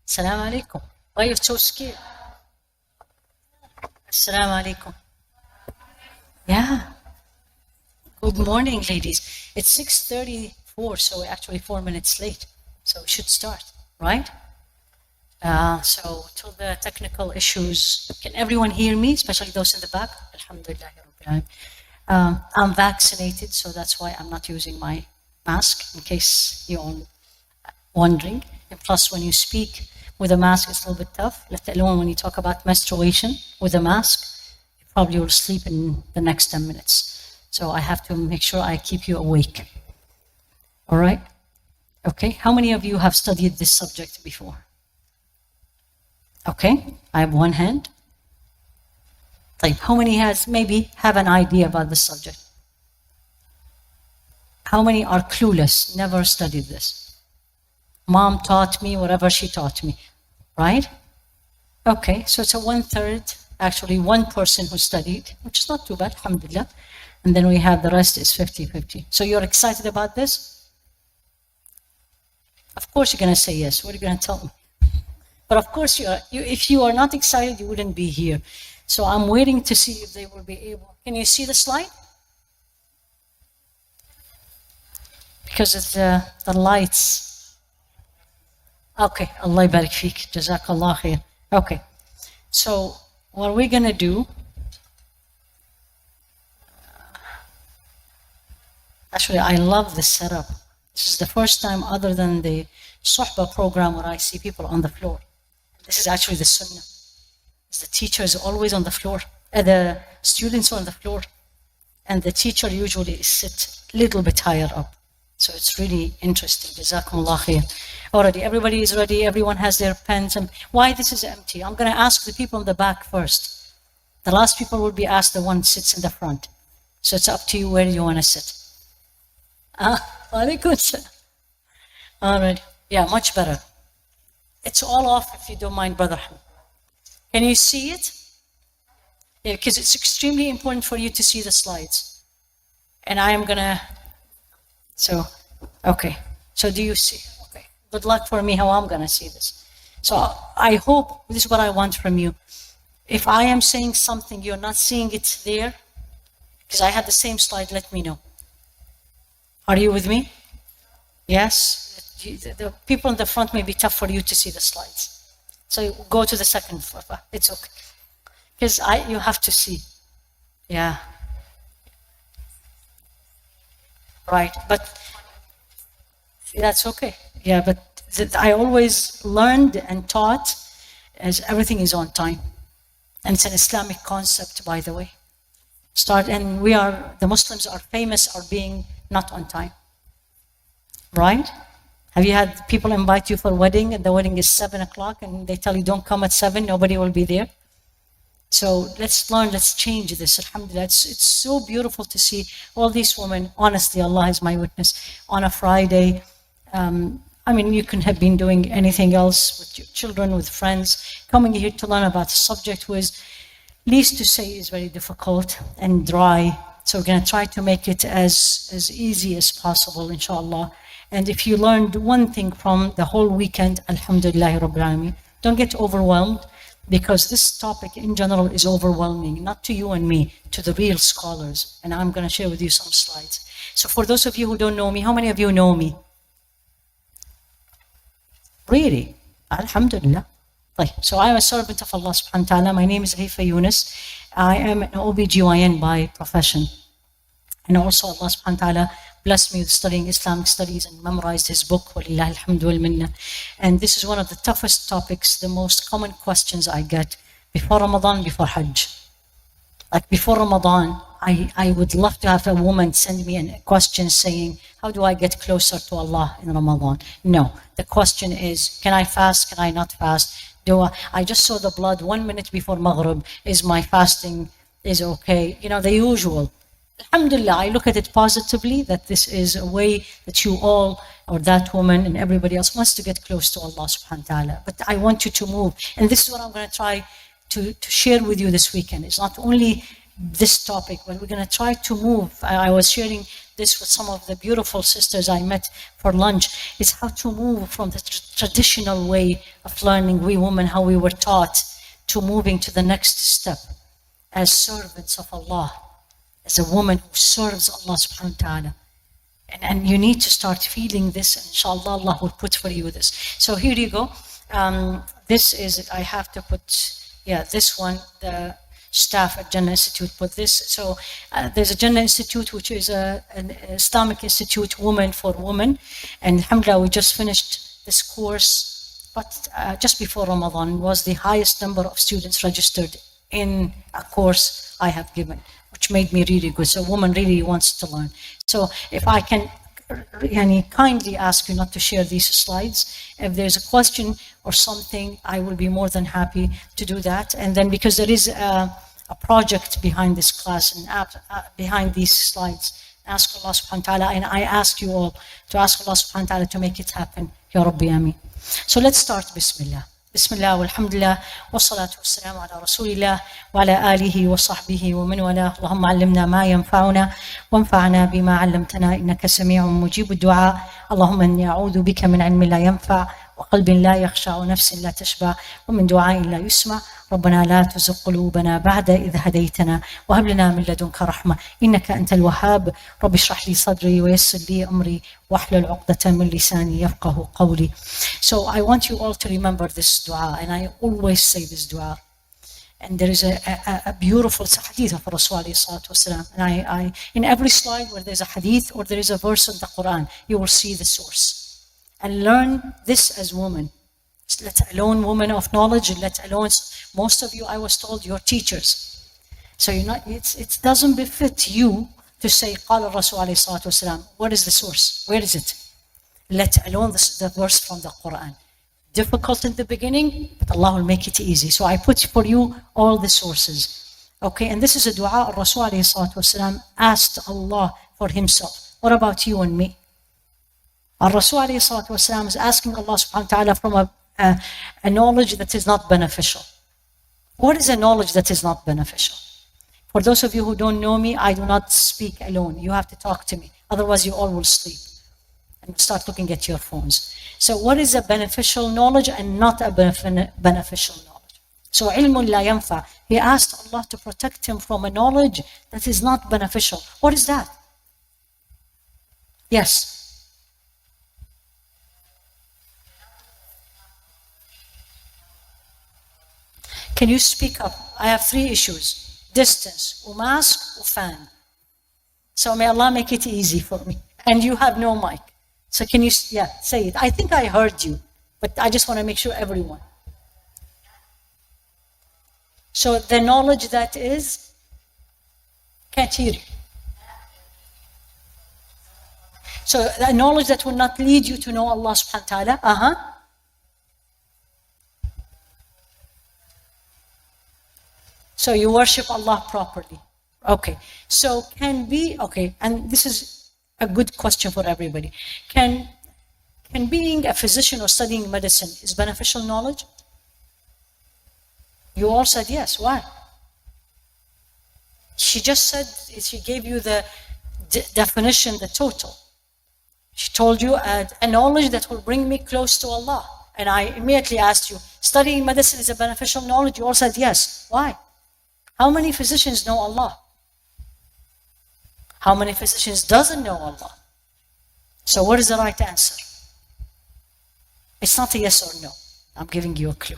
Assalamu alaikum. Why are you so scared? Assalamu alaikum. Yeah. Good morning, ladies. It's 6:34, so we're actually 4 minutes late. So we should start, right? So to the technical issues, can everyone hear me, especially those in the back? Alhamdulillah. I'm vaccinated, so that's why I'm not using my mask, in case you're wondering. And plus, when you speak with a mask, it's a little bit tough, let alone when you talk about menstruation with a mask, you probably will sleep in the next 10 minutes. So I have to make sure I keep you awake. All right? Okay, how many of you have studied this subject before? Okay, I have one hand. Like, how many maybe have an idea about the subject? How many are clueless, never studied this? Mom taught me whatever she taught me, right? Okay, so it's a 1/3, actually one person who studied, which is not too bad, alhamdulillah. And then we have the rest is 50-50. So you're excited about this? Of course you're going to say yes. What are you going to tell me? But of course, if you are not excited, you wouldn't be here. So I'm waiting to see if they will be able. Can you see the slide? Because of the lights. Okay, Allah barik feek, jazakallah khair. Okay, so what we're going to do, actually I love this setup. This is the first time other than the Suhbah program where I see people on the floor. This is actually the sunnah. The teacher is always on the floor. The students are on the floor. And the teacher usually sits a little bit higher up. So it's really interesting. Jazakumullah khair. Already, everybody is ready. Everyone has their pens. And why this is empty? I'm going to ask the people in the back first. The last people will be asked, the one who sits in the front. So it's up to you where you want to sit. Alaikum salam. All right. Yeah, much better. It's all off if you don't mind, Brother. Can you see it? Yeah, because it's extremely important for you to see the slides. And I am gonna, so, okay. So do you see? Okay. Good luck for me how I'm gonna see this. So I hope, this is what I want from you. If I am saying something, you're not seeing it there, because I had the same slide, let me know. Are you with me? Yes? The people in the front may be tough for you to see the slides. So go to the second floor. It's okay. Because you have to see. Yeah. Right. But that's okay. Yeah, but I always learned and taught as everything is on time. And it's an Islamic concept, by the way. And the Muslims are famous for being not on time. Right? Have you had people invite you for a wedding and the wedding is 7 o'clock and they tell you don't come at 7, nobody will be there? So let's learn, let's change this. Alhamdulillah, it's so beautiful to see all these women, honestly, Allah is my witness, on a Friday. I mean, you couldn't have been doing anything else with your children, with friends, coming here to learn about a subject was, least to say, is very difficult and dry. So we're going to try to make it as easy as possible, inshallah. And if you learned one thing from the whole weekend, alhamdulillah rabbil alameen, don't get overwhelmed, because this topic in general is overwhelming, not to you and me, to the real scholars. And I'm going to share with you some slides. So for those of you who don't know me, how many of you know me? Really? Alhamdulillah. So I'm a servant of Allah subhanahu wa ta'ala. My name is Haifaa Younis. I am an OBGYN by profession. And also Allah subhanahu wa ta'ala blessed me with studying Islamic studies and memorized his book, Walillahi alhamdu wal minna. And this is one of the toughest topics, the most common questions I get before Ramadan, before Hajj. Like before Ramadan, I would love to have a woman send me a question saying, how do I get closer to Allah in Ramadan? No, the question is, can I fast, can I not fast? I just saw the blood 1 minute before Maghrib, is my fasting is okay? You know, the usual. Alhamdulillah, I look at it positively, that this is a way that you all, or that woman and everybody else wants to get close to Allah subhanahu wa ta'ala. But I want you to move. And this is what I'm going to try to share with you this weekend. It's not only this topic, but we're going to try to move. I was sharing this with some of the beautiful sisters I met for lunch. It's how to move from the traditional way of learning, we women, how we were taught, to moving to the next step as servants of Allah, as a woman who serves Allah subhanahu wa ta'ala. And you need to start feeling this, and inshallah Allah will put for you this. So here you go. This is, I have to put, this one, the staff at Jannah Institute put this. So there's a Jannah Institute, which is an Islamic institute, woman for women. And alhamdulillah, we just finished this course, but just before Ramadan was the highest number of students registered in a course I have given, which made me really good. So a woman really wants to learn. So if I can kindly ask you not to share these slides. If there's a question or something, I will be more than happy to do that. And then because there is a project behind this class and behind these slides, ask Allah subhanahu wa ta'ala, and I ask you all to ask Allah subhanahu wa ta'ala to make it happen. Ya Rabbi Ameen. So let's start. Bismillah. بسم الله والحمد لله والصلاة والسلام على رسول الله وعلى آله وصحبه ومن والاه. اللهم علمنا ما ينفعنا وانفعنا بما علمتنا إنك سميع مجيب الدعاء. اللهم إني أعوذ بك من علم لا ينفع وقلب لا يخشع ونفس لا تشبع ومن دعاء لا يسمع. ربنا لا تزغ قلوبنا بعد إذ هديتنا وهب لنا من لدنك رحمة إنك أنت الوهاب. رب اشرح لي صدري ويسر لي أمري واحلل عقدة من لساني يفقهوا قولي. So I want you all to remember this dua, and I always say this dua. And there is a beautiful hadith of Rasul alayhi salatu wasalam. And I in every slide where there's a hadith or there is a verse of the Quran, you will see the source. And learn this as women. Let alone women of knowledge, let alone most of you, I was told, you're teachers. So it doesn't befit you to say قال الرسول عليه الصلاة والسلام. What is the source? Where is it? Let alone the verse from the Quran. Difficult in the beginning, but Allah will make it easy. So I put for you all the sources. Okay, and this is a dua Rasul alayhi salatu wasalam asked Allah for himself. What about you and me? Rasul alayhi salatu wasalam is asking Allah subhanahu wa ta'ala from a knowledge that is not beneficial. What is a knowledge that is not beneficial? For those of you who don't know me, I do not speak alone. You have to talk to me. Otherwise, you all will sleep and start looking at your phones. So what is a beneficial knowledge and not a beneficial knowledge? So ilmun la yanfa. He asked Allah to protect him from a knowledge that is not beneficial. What is that? Yes. Can you speak up? I have 3 issues. Distance, mask, fan. So may Allah make it easy for me. And you have no mic. So can you, say it. I think I heard you, but I just want to make sure everyone. So the knowledge that is, can't hear you. So the knowledge that will not lead you to know Allah subhanahu wa ta'ala. So you worship Allah properly. Okay. So and this is a good question for everybody. Can being a physician or studying medicine is beneficial knowledge? You all said yes. Why? She just said, she gave you the definition, the total. She told you a knowledge that will bring me close to Allah. And I immediately asked you, studying medicine is a beneficial knowledge? You all said yes. Why? How many physicians know Allah? How many physicians doesn't know Allah? So what is the right answer? It's not a yes or no. I'm giving you a clue.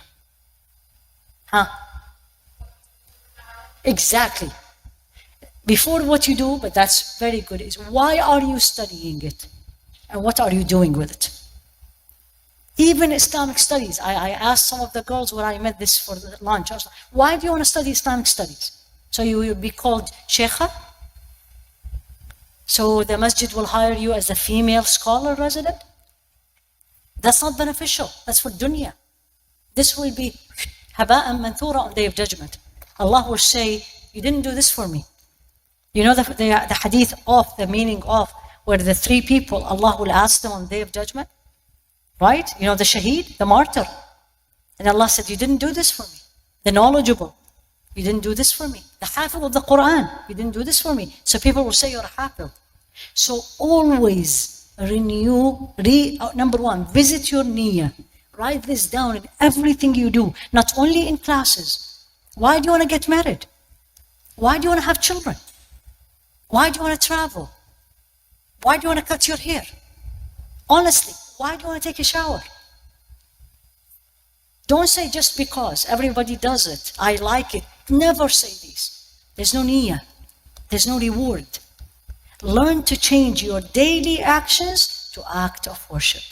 Exactly. Before what you do, but that's very good, is why are you studying it? And what are you doing with it? Even Islamic studies. I asked some of the girls when I met this for the lunch. I was like, why do you want to study Islamic studies? So you will be called Sheikha? So the masjid will hire you as a female scholar resident? That's not beneficial. That's for dunya. This will be haba'an manthura on Day of Judgment. Allah will say, you didn't do this for me. You know the hadith of, the meaning of, where the 3 people, Allah will ask them on Day of Judgment? Right? You know the shaheed, the martyr. And Allah said, you didn't do this for me. The knowledgeable. You didn't do this for me. The Hafiz of the Quran, you didn't do this for me. So people will say you're a Hafiz. So always number one, visit your niyyah. Write this down in everything you do, not only in classes. Why do you want to get married? Why do you want to have children? Why do you want to travel? Why do you want to cut your hair? Honestly, why do you want to take a shower? Don't say just because everybody does it, I like it. Never say this. There's no niyyah. There's no reward. Learn to change your daily actions to act of worship.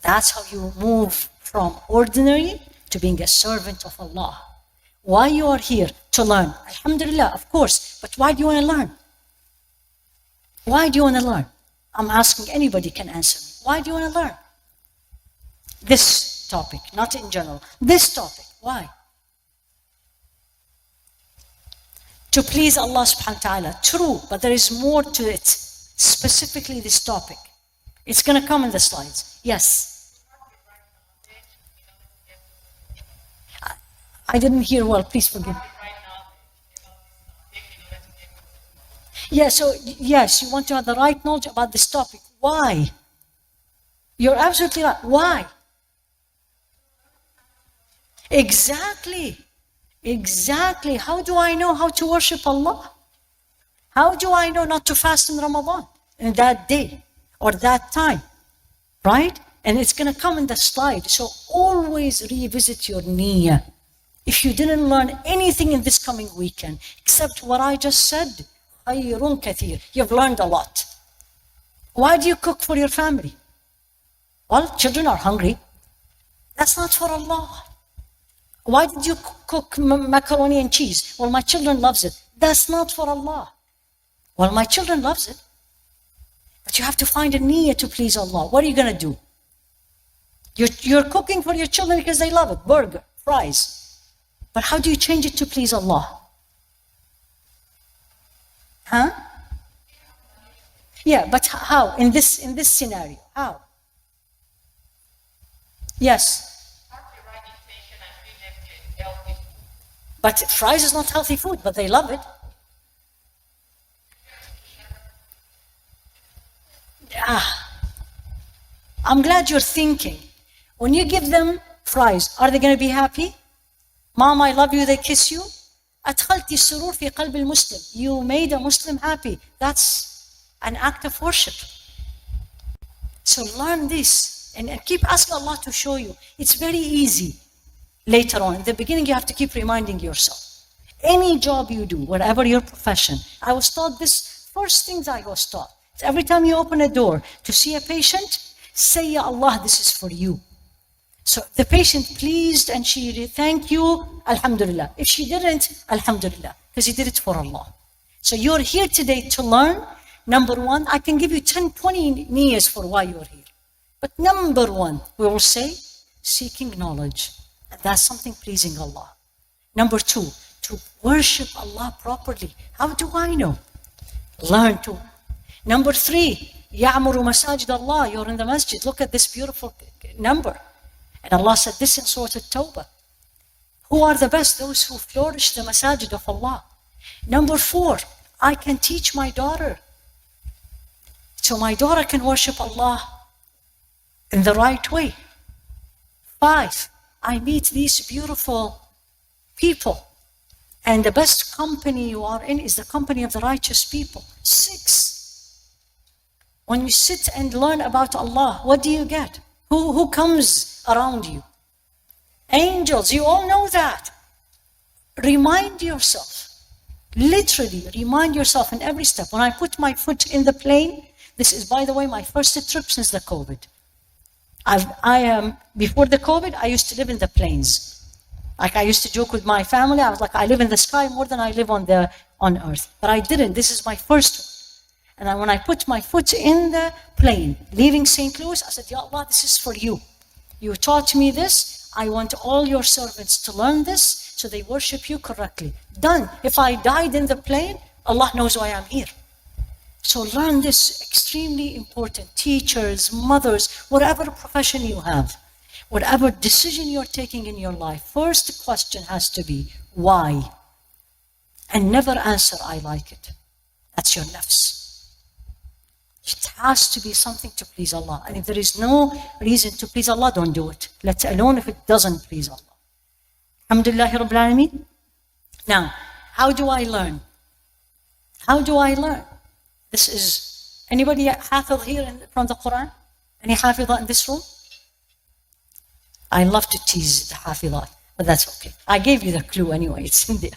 That's how you move from ordinary to being a servant of Allah. Why you are here? To learn. Alhamdulillah, of course. But why do you want to learn? Why do you want to learn? I'm asking, anybody can answer me. Why do you want to learn? This topic, not in general. This topic, why? To please Allah subhanahu wa ta'ala. True, but there is more to it. Specifically this topic. It's going to come in the slides. Yes. I didn't hear well, please forgive me. Yeah, so yes, you want to have the right knowledge about this topic. Why? You're absolutely right. Why? Exactly. Exactly. How do I know how to worship Allah? How do I know not to fast in Ramadan in that day or that time? Right? And it's going to come in the slide. So always revisit your niyyah. If you didn't learn anything in this coming weekend except what I just said, khayrun kathir, you've learned a lot. Why do you cook for your family? Well, children are hungry. That's not for Allah. Why did you cook macaroni and cheese? Well, my children loves it. That's not for Allah. Well, my children loves it. But you have to find a niyyah to please Allah. What are you going to do? You're cooking for your children because they love it. Burger, fries. But how do you change it to please Allah? Huh? Yeah, but how? In this scenario, how? Yes. But fries is not healthy food, but they love it. I'm glad you're thinking. When you give them fries, are they going to be happy? Mom, I love you, they kiss you. أدخلتِ السرور في قلب المسلم. You made a Muslim happy. That's an act of worship. So learn this and keep asking Allah to show you. It's very easy. Later on, in the beginning, you have to keep reminding yourself. Any job you do, whatever your profession, I was taught this, first things I was taught. Every time you open a door to see a patient, say, Ya Allah, this is for you. So the patient pleased and she thank you, Alhamdulillah. If she didn't, Alhamdulillah, because he did it for Allah. So you're here today to learn. Number one, I can give you 10, 20 niyyahs for why you're here. But number one, we will say, seeking knowledge. And that's something pleasing Allah. Number two, to worship Allah properly. How do I know? Learn to. Number three, يَعْمُرُ مَسَاجِدَ Allah. You're in the masjid. Look at this beautiful number. And Allah said this in Surah At-Tawbah. Who are the best? Those who flourish the masajid of Allah. Number four, I can teach my daughter. So my daughter can worship Allah in the right way. 5, I meet these beautiful people. And the best company you are in is the company of the righteous people. 6, when you sit and learn about Allah, what do you get? Who comes around you? Angels, you all know that. Remind yourself, literally remind yourself in every step. When I put my foot in the plane, this is, by the way, my first trip since the COVID. Before the COVID, I used to live in the planes. Like I used to joke with my family, I was like, I live in the sky more than I live on earth. But I didn't, this is my first one. And when I put my foot in the plane, leaving St. Louis, I said, Ya Allah, this is for you. You taught me this. I want all your servants to learn this so they worship you correctly. Done. If I died in the plane, Allah knows why I'm here. So learn this, extremely important. Teachers, mothers, whatever profession you have. Whatever decision you're taking in your life, first question has to be, why? And never answer, I like it. That's your nafs. It has to be something to please Allah. And if there is no reason to please Allah, don't do it. Let alone if it doesn't please Allah. Alhamdulillah Rabbil Alameen. Now, how do I learn? How do I learn? This is, anybody hafiz here from the Quran? Any hafizah in this room? I love to tease the hafizah, but that's okay. I gave you the clue anyway, it's in there.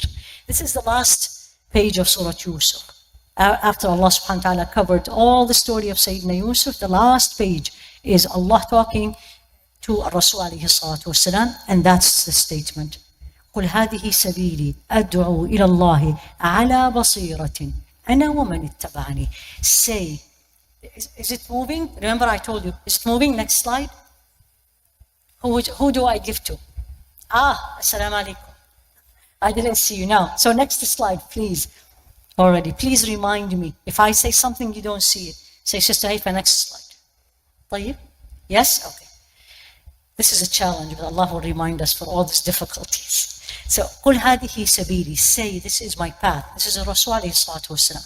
This is the last page of Surah Yusuf. After Allah subhanahu wa ta'ala covered all the story of Sayyidina Yusuf, the last page is Allah talking to Rasul alayhi salatu wasalam, and that's the statement. قُلْ هَذِهِ سَبِيلِي أَدْعُو إِلَى اللَّهِ عَلَى بَصِيرَةٍ أَنَا وَمَنِ اتَّبَعَنِي. Say, is it moving? Remember I told you, is it moving? Next slide. Who do I give to? Assalamu alaikum. I didn't see you now. So next slide, please. Already, please remind me. If I say something, you don't see it. Say, Sister Haifaa, next slide. طيب? Yes? Okay. This is a challenge, but Allah will remind us for all these difficulties. So, قُلْ هَذِهِ سَبِيلِي. Say, this is my path. This is a Rasul alayhi salatu wasalam.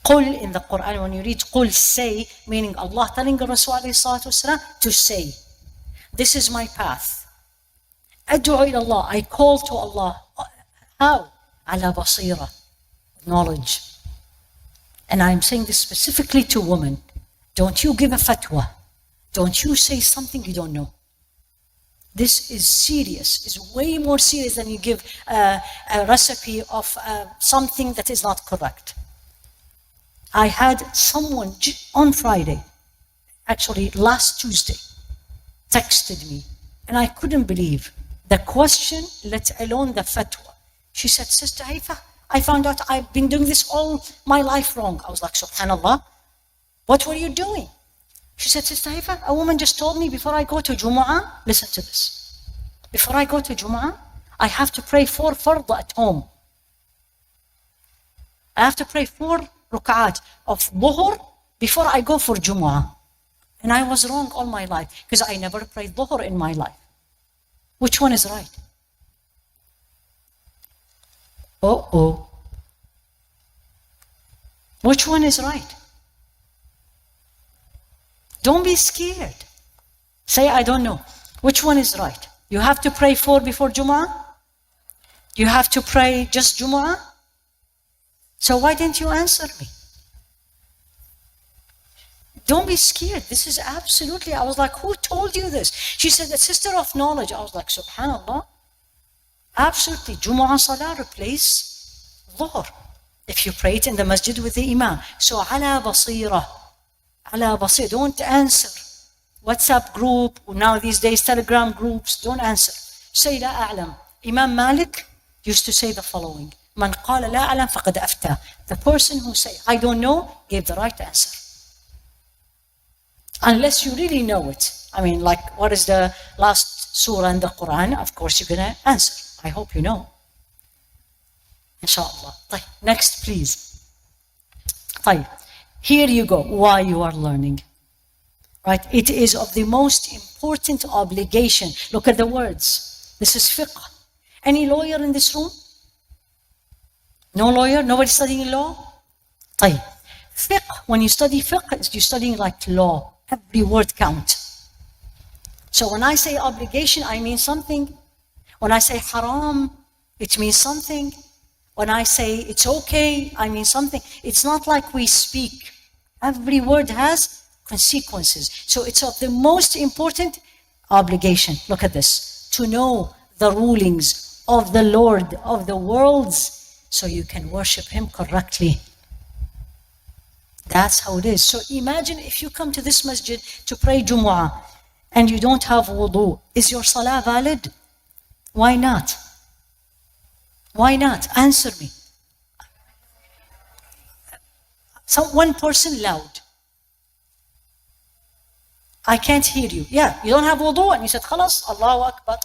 قُل in the Quran, when you read قُل, say, meaning Allah telling the Rasul alayhi salatu wasalam to say, this is my path. أدعو إلى Allah. I call to Allah. How? على بصيرة. Knowledge. And I'm saying this specifically to women. Don't you give a fatwa. Don't you say something you don't know. This is serious. It's way more serious than you give a recipe of something that is not correct. I had someone on Friday, actually last Tuesday, texted me, and I couldn't believe the question, let alone the fatwa. She said, Sister Haifaa, I found out I've been doing this all my life wrong. I was like, subhanallah, what were you doing? She said, Sister Haifaa, a woman just told me before I go to Jumu'ah, listen to this. Before I go to Jumu'ah, I have to pray 4 fard at home. I have to pray 4 ruk'at of dhuhr before I go for Jumu'ah. And I was wrong all my life because I never prayed dhuhr in my life. Which one is right? Uh-oh. Which one is right? Don't be scared. Say, I don't know. Which one is right? You have to pray 4 before Jumu'ah? You have to pray just Jumu'ah? So why didn't you answer me? Don't be scared. This is absolutely, I was like, who told you this? She said, the sister of knowledge. I was like, subhanallah. Absolutely. Jumu'ah Salah replace Dhuhr. If you pray it in the masjid with the imam. So, ala basira. Ala basira. Don't answer. WhatsApp group, now these days Telegram groups, don't answer. Say la a'lam. Imam Malik used to say the following. Man qala la a'lam faqad afta. The person who say, I don't know, gave the right answer. Unless you really know it. I mean, like, what is the last surah in the Quran? Of course, you're going to answer. I hope you know. Inshallah. Next, please. Here you go. Why you are learning. Right? It is of the most important obligation. Look at the words. This is fiqh. Any lawyer in this room? No lawyer? Nobody studying law? Fiqh. When you study fiqh, you're studying like law. Every word counts. So when I say obligation, I mean something. When I say haram, it means something. When I say it's okay, I mean something. It's not like we speak. Every word has consequences. So it's of the most important obligation. Look at this. To know the rulings of the Lord of the worlds so you can worship Him correctly. That's how it is. So imagine if you come to this masjid to pray Jumu'ah and you don't have wudu. Is your salah valid? Why not? Why not? Answer me. One person loud. I can't hear you. Yeah, you don't have wudu and you said, Khalas, Allahu Akbar.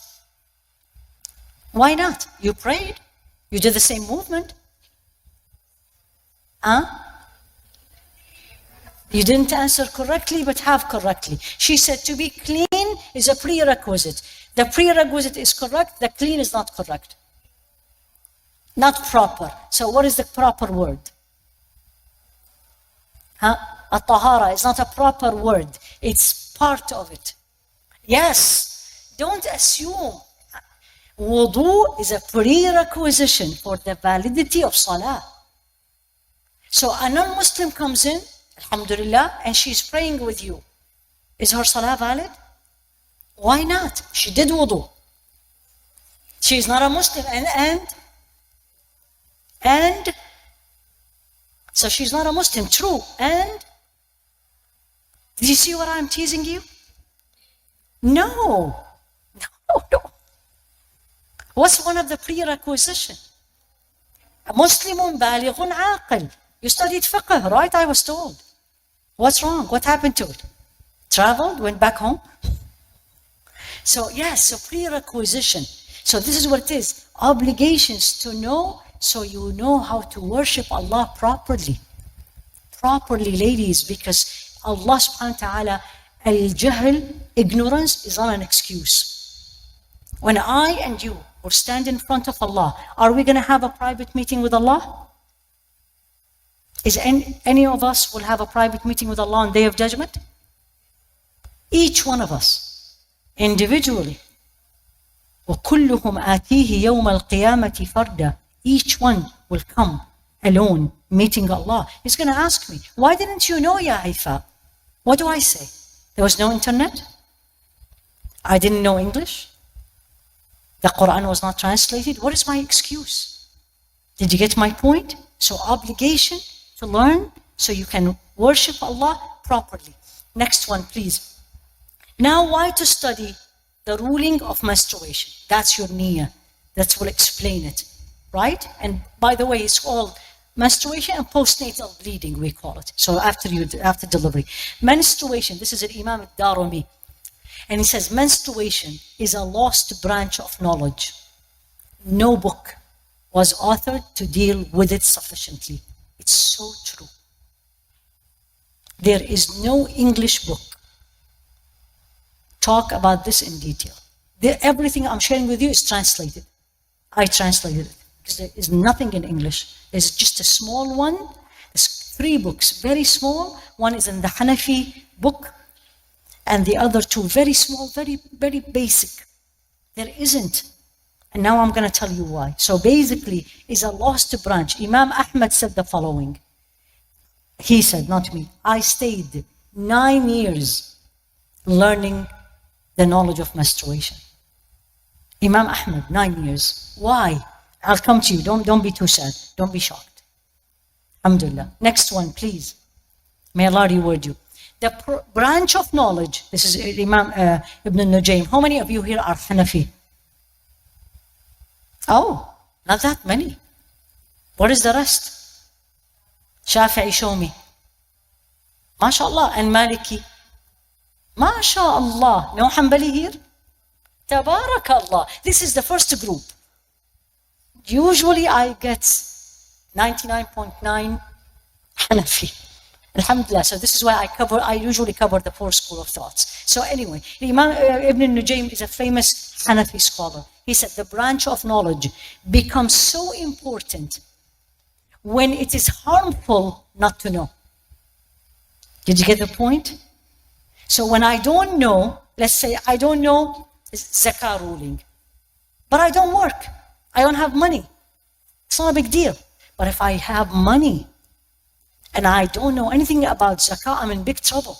Why not? You prayed. You did the same movement. You didn't answer correctly, but have correctly. She said to be clean is a prerequisite. The prerequisite is correct, the clean is not correct. Not proper. So what is the proper word? At-tahara is not a proper word. It's part of it. Yes, don't assume. Wudu is a prerequisition for the validity of salah. So a non-Muslim comes in, alhamdulillah, and she's praying with you. Is her salah valid? Why not? She did wudu. She's not a Muslim and so she's not a Muslim, true. And did you see what I'm teasing you? No. What's one of the prerequisitions? Muslimun balighun aqil. You studied fiqh, right? I was told. What's wrong? What happened to it? Traveled, went back home? So yes, so prerequisition. So this is what it is. Obligations to know, so you know how to worship Allah properly. Properly, ladies, because Allah subhanahu wa ta'ala, al-jahl, ignorance is not an excuse. When I and you will stand in front of Allah, are we going to have a private meeting with Allah? Is any of us will have a private meeting with Allah on Day of Judgment? Each one of us, individually. وَكُلُّهُمْ آتِيهِ يَوْمَ الْقِيَامَةِ فَرْدًا. Each one will come alone, meeting Allah. He's going to ask me, why didn't you know, Ya Haifaa? What do I say? There was no internet? I didn't know English? The Quran was not translated? What is my excuse? Did you get my point? So obligation to learn so you can worship Allah properly. Next one, please. Now, why to study the ruling of menstruation? That's your niyyah. That will explain it, right? And by the way, it's called menstruation and postnatal bleeding, we call it. So after delivery. Menstruation, this is an Imam al-Darimi. And he says, menstruation is a lost branch of knowledge. No book was authored to deal with it sufficiently. It's so true. There is no English book talk about this in detail. Everything I'm sharing with you is translated. I translated it because there is nothing in English. There's just a small one. There's 3 books, very small. One is in the Hanafi book, and the other 2 very small, very, very basic. There isn't. And now I'm going to tell you why. So basically, it's a lost branch. Imam Ahmad said the following. He said, not me. I stayed 9 years learning the knowledge of menstruation. Imam Ahmad, 9 years. Why? I'll come to you. Don't be too sad. Don't be shocked. Alhamdulillah. Next one, please. May Allah reward you. The branch of knowledge, this is Imam Ibn Nujaym. How many of you here are Hanafi? Oh, not that many. What is the rest? Shafi'i, show me. MashaAllah. And Maliki. MashaAllah. No Hanbali here? Tabarakallah. This is the first group. Usually I get 99.9 Hanafi. Alhamdulillah. So this is why I usually cover the 4 school of thoughts. So anyway, Imam Ibn Nujaym is a famous Hanafi scholar. He said the branch of knowledge becomes so important when it is harmful not to know. Did you get the point? So when I don't know, let's say I don't know zakah ruling, but I don't work, I don't have money. It's not a big deal. But if I have money and I don't know anything about zakah, I'm in big trouble.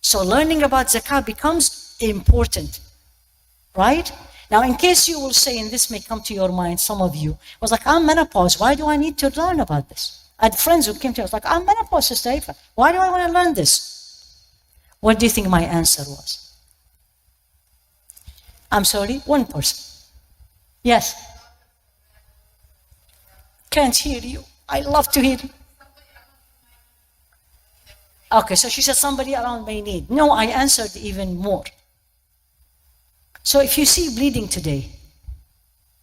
So learning about zakah becomes important, right? Now, in case you will say, and this may come to your mind, some of you, was like, I'm menopause, why do I need to learn about this? I had friends who came to me, I was like, I'm menopause, Sister Haifaa. Why do I want to learn this? What do you think my answer was? I'm sorry, one person. Yes. Can't hear you. I love to hear you. Okay, so she said somebody around may need. No, I answered even more. So if you see bleeding today,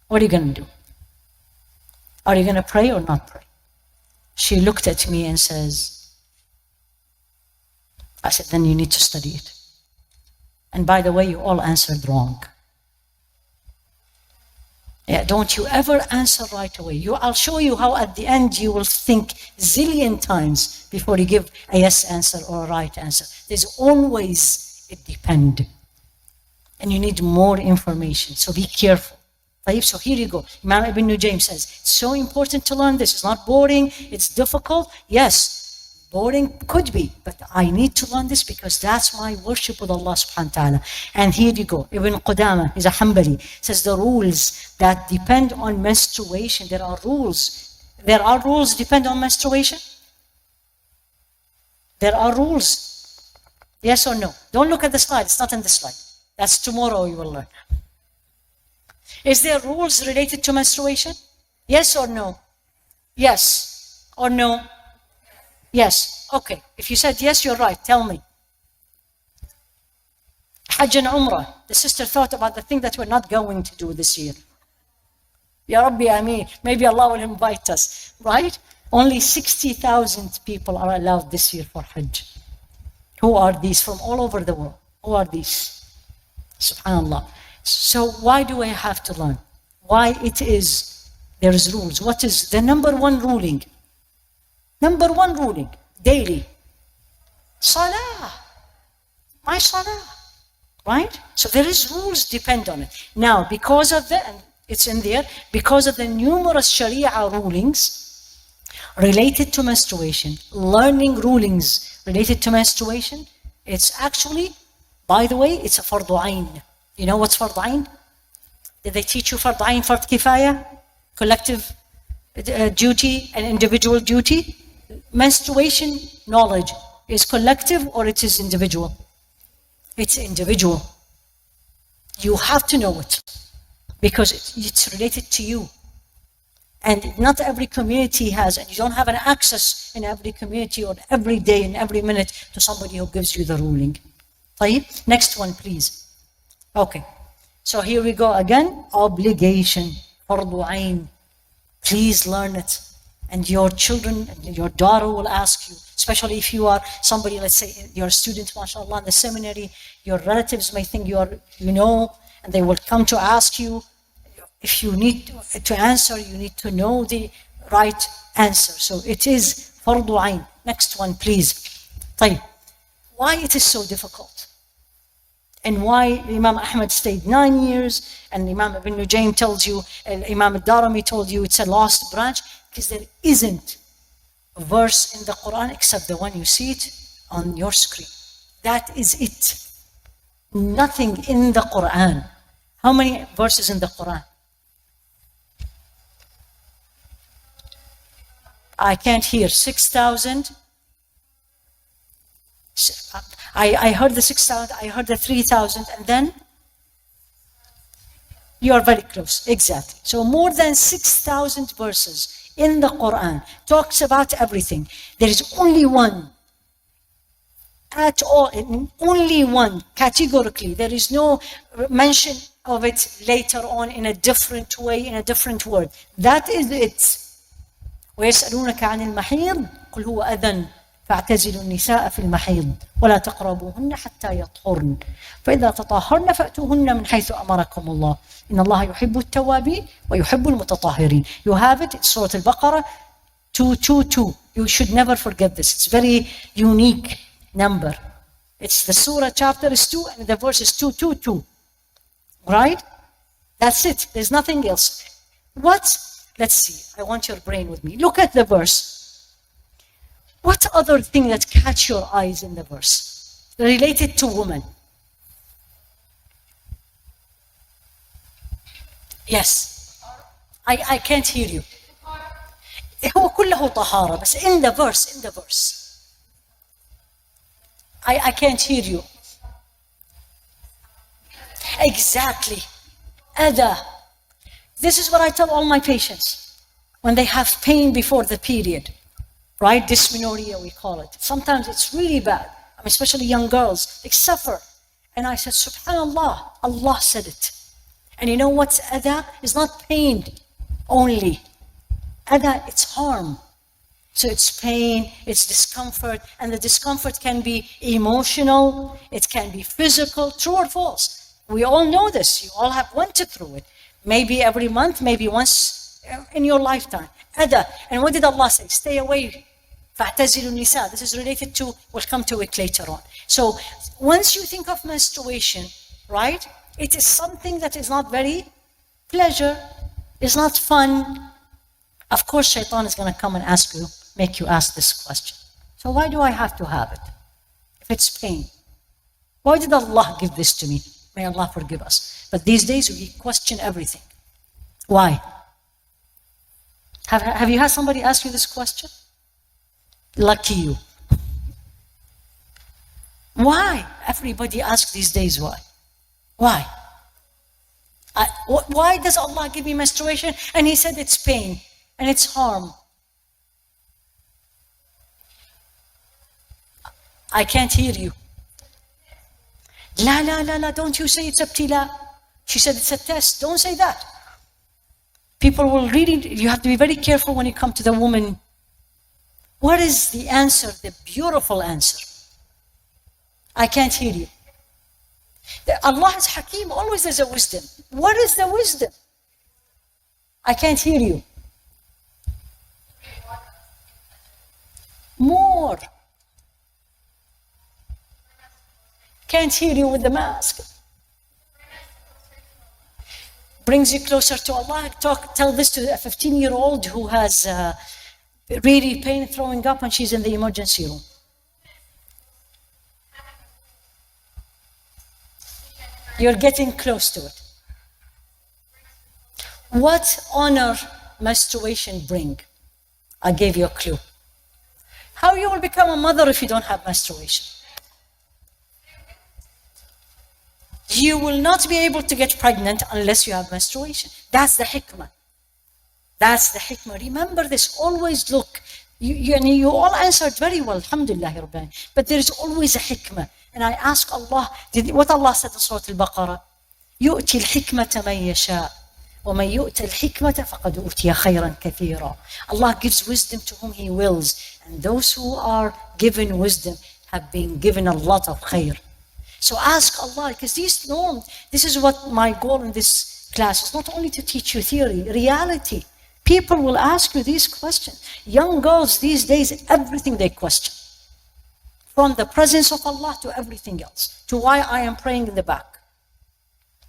what are you going to do? Are you going to pray or not pray? She looked at me and says, I said, then you need to study it. And by the way, you all answered wrong. Yeah, don't you ever answer right away. I'll show you how at the end you will think zillion times before you give a yes answer or a right answer. There's always a depend. And you need more information, so be careful. So here you go. Imam Ibn Nujaym says, it's so important to learn this. It's not boring, it's difficult. Yes, boring could be, but I need to learn this because that's my worship with Allah subhanahu wa ta'ala. And here you go. Ibn Qudama, he's a Hanbali, says the rules that depend on menstruation, there are rules. There are rules depend on menstruation? There are rules. Yes or no? Don't look at the slide, it's not in the slide. That's tomorrow you will learn. Is there rules related to menstruation? Yes or no? Yes or no? Yes. Okay. If you said yes, you're right. Tell me. Hajj and Umrah. The sister thought about the thing that we're not going to do this year. Ya Rabbi Ameen. Maybe Allah will invite us. Right? Only 60,000 people are allowed this year for Hajj. Who are these from all over the world? Who are these? Subhanallah. So why do I have to learn? Why there is rules. What is the number one ruling? Number one ruling, daily. Salah. My Salah. Right? So there is rules depend on it. Now, because of and it's in there, because of the numerous Sharia rulings related to menstruation, learning rulings related to menstruation, it's actually, by the way, it's a fardu ayn. You know what's fardu ayn? Did they teach you fardu ayn, fard kifaya? Collective duty and individual duty? Menstruation knowledge is collective or it is individual? It's individual. You have to know it because it's related to you. And not every community has, and you don't have an access in every community or every day and every minute to somebody who gives you the ruling. Next one, please. Okay, so here we go again. Obligation, fardu ayn. Please learn it. And your children and your daughter will ask you, especially if you are somebody, let's say you're a student, mashallah, in the seminary, your relatives may think you know, and they will come to ask you. If you need to answer, you need to know the right answer. So it is fardu ayn. Next one, please. Why it is so difficult? And why Imam Ahmad stayed 9 years, and Imam Ibn Nujaym tells you, Imam al-Darimi told you it's a lost branch, because there isn't a verse in the Quran except the one you see it on your screen. That is it. Nothing in the Quran. How many verses in the Quran? I can't hear. 6,000? I heard the 6,000, I heard the 3,000, and then? You are very close, exactly. So more than 6,000 verses in the Quran talks about everything. There is only one at all, only one categorically. There is no mention of it later on in a different way, in a different word. That is it. ويسألونك عن المحيض قل هو أذن فاعتزلوا النساء في المحيض ولا تقربوهن حتى يطهرن فإذا تطهرن فأتوهن من حيث أمركم الله إن الله يحب التوابين ويحب المتطهرين. You have it, it's Surah Al-Baqarah 222. You should never forget this. It's very unique number. It's the surah chapter is 2 and the verse is 222. Right? That's it. There's nothing else. Let's see. I want your brain with me. Look at the verse. What other thing that catch your eyes in the verse related to women? Yes. I can't hear you. هو كله طهارة بس in the verse. I can't hear you. Exactly. Ada. This is what I tell all my patients when they have pain before the period. Right? Dysmenorrhea, we call it. Sometimes it's really bad. Especially young girls, they suffer. And I said, Subhanallah, Allah said it. And you know what's adha? It's not pain only. Adha, it's harm. So it's pain, it's discomfort, and the discomfort can be emotional, it can be physical, true or false. We all know this, you all have went through it. Maybe every month, maybe once in your lifetime. Ada. And what did Allah say? Stay away. فَاعْتَزِلُوا النِّسَاء. This is related to, we'll come to it later on. So once you think of menstruation, right, it is something that is not very pleasure, it's not fun. Of course, shaitan is going to come and make you ask this question. So why do I have to have it? If it's pain. Why did Allah give this to me? May Allah forgive us. But these days we question everything. Why? Have you had somebody ask you this question? Lucky you. Why? Everybody asks these days why. Why? Why does Allah give me menstruation? And He said it's pain and it's harm. I can't hear you. La, la, la, la, don't you say it's ibtila. She said it's a test. Don't say that. People will really, you have to be very careful when you come to the woman. What is the answer, the beautiful answer? I can't hear you. Allah is Hakim, always there's a wisdom. What is the wisdom? I can't hear you. More. Can't hear you with the mask. Brings you closer to Allah. Tell this to a 15-year-old who has really pain throwing up when she's in the emergency room. You're getting close to it. What honor menstruation bring? I gave you a clue. How you will become a mother if you don't have menstruation? You will not be able to get pregnant unless you have menstruation. That's the hikmah. That's the hikmah. Remember this, always look. You all answered very well, alhamdulillah, Rabbi. But there is always a hikmah. And I ask Allah, what Allah said in Surah Al-Baqarah? يُؤْتِي الْحِكْمَةَ مَنْ يَشَاءُ وَمَنْ يُؤْتَ الْحِكْمَةَ فَقَدْ أُوتِيَ خَيْرًا كَثِيرًا. Allah gives wisdom to whom He wills. And those who are given wisdom have been given a lot of khair. So ask Allah, because this is what my goal in this class is, not only to teach you theory, reality. People will ask you these questions. Young girls these days, everything they question. From the presence of Allah to everything else. To why I am praying in the back.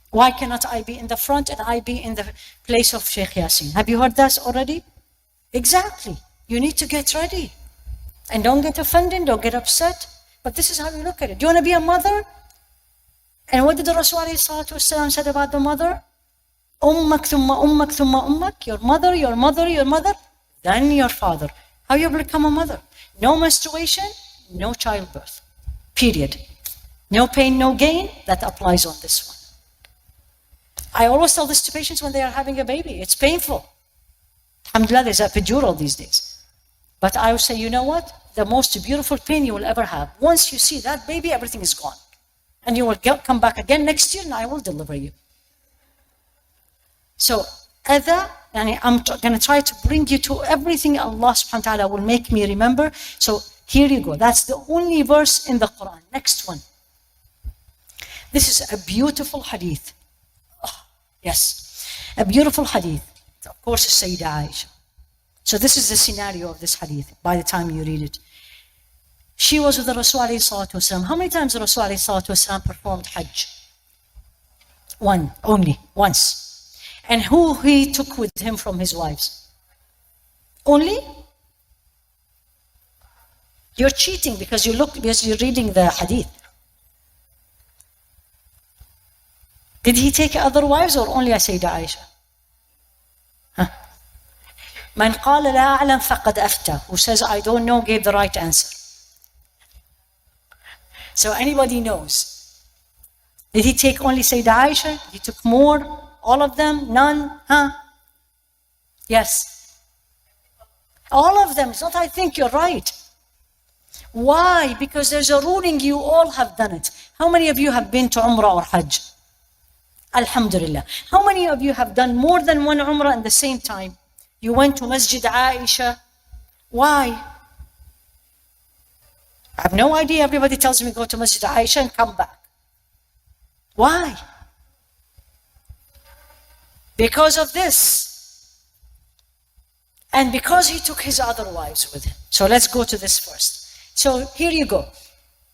Why cannot I be in the front and I be in the place of Sheikh Yasin? Have you heard that already? Exactly. You need to get ready. And don't get offended, don't get upset. But this is how you look at it. Do you want to be a mother? And what did the Rasul ﷺ said about the mother? Ummak thumma ummak thumma ummak. Your mother, your mother, your mother. Then your father. How you become a mother? No menstruation, no childbirth. Period. No pain, no gain. That applies on this one. I always tell this to patients when they are having a baby. It's painful. Alhamdulillah, there's epidural these days. But I would say, you know what? The most beautiful pain you will ever have. Once you see that baby, everything is gone. And you will come back again next year and I will deliver you. So, I'm going to try to bring you to everything Allah subhanahu wa ta'ala will make me remember. So, here you go. That's the only verse in the Quran. Next one. This is a beautiful hadith. Oh, yes. A beautiful hadith. Of course, it's Sayyidah Aisha. So this is the scenario of this hadith by the time you read it. She was with the Rasul ﷺ. How many times the Rasul ﷺ performed Hajj? One, only, once. And who he took with him from his wives? Only? You're cheating because you're reading the hadith. Did he take other wives or only Sayyidah Aisha? Man qala la a'lam faqad afta. Who says I don't know gave the right answer. So anybody knows. Did he take only Sayyidah Aisha? He took more? All of them? None? Huh? Yes. All of them. It's not I think you're right. Why? Because there's a ruling, you all have done it. How many of you have been to Umrah or Hajj? Alhamdulillah. How many of you have done more than one Umrah at the same time? You went to Masjid Aisha, Why? I have no idea. Everybody tells me go to Masjid Aisha and come back. Why? Because of this. And because he took his other wives with him. So let's go to this first. So here you go.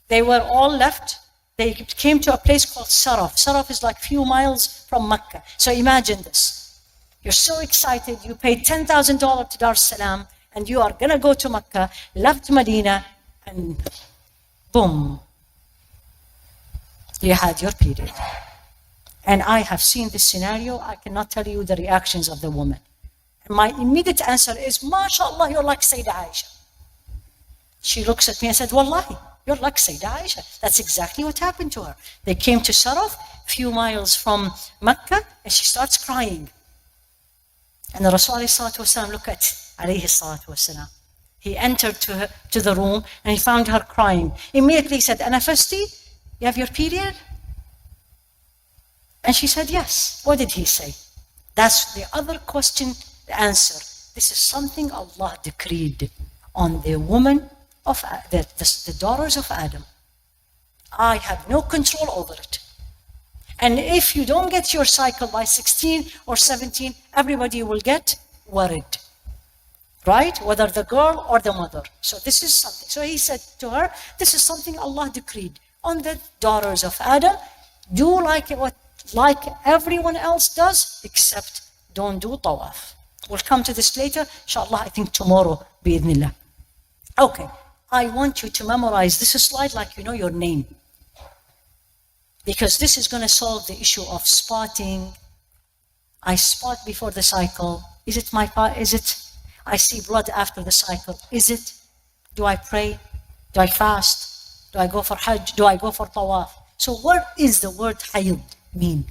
They were all left. They came to a place called Saraf. Saraf is like few miles from Mecca. So imagine this. You're so excited. You paid $10,000 to Dar es Salaam and you are going to go to Mecca, left Medina, and boom, you had your period. And I have seen this scenario. I cannot tell you the reactions of the woman. And my immediate answer is, MashaAllah, you're like Sayyidah Aisha. She looks at me and said, Wallahi, you're like Sayyidah Aisha. That's exactly what happened to her. They came to Saraf, few miles from Mecca, and she starts crying. And the Rasul looked at alayhi salatu wasalam. He entered to the room and he found her crying. Immediately he said, Anafasti, you have your period? And she said, yes. What did he say? That's the other question, the answer. This is something Allah decreed on the woman of the daughters of Adam. I have no control over it. And if you don't get your cycle by 16 or 17, everybody will get worried. Right? Whether the girl or the mother. So this is something. So he said to her, this is something Allah decreed on the daughters of Adam. Do like everyone else does, except don't do tawaf. We'll come to this later, inshallah, I think tomorrow, bi'idhnillah. Okay, I want you to memorize this slide like you know your name. Because this is going to solve the issue of spotting. I spot before the cycle. Is it I see blood after the cycle. Is it? Do I pray? Do I fast? Do I go for Hajj? Do I go for tawaf? So what is the word hayd mean?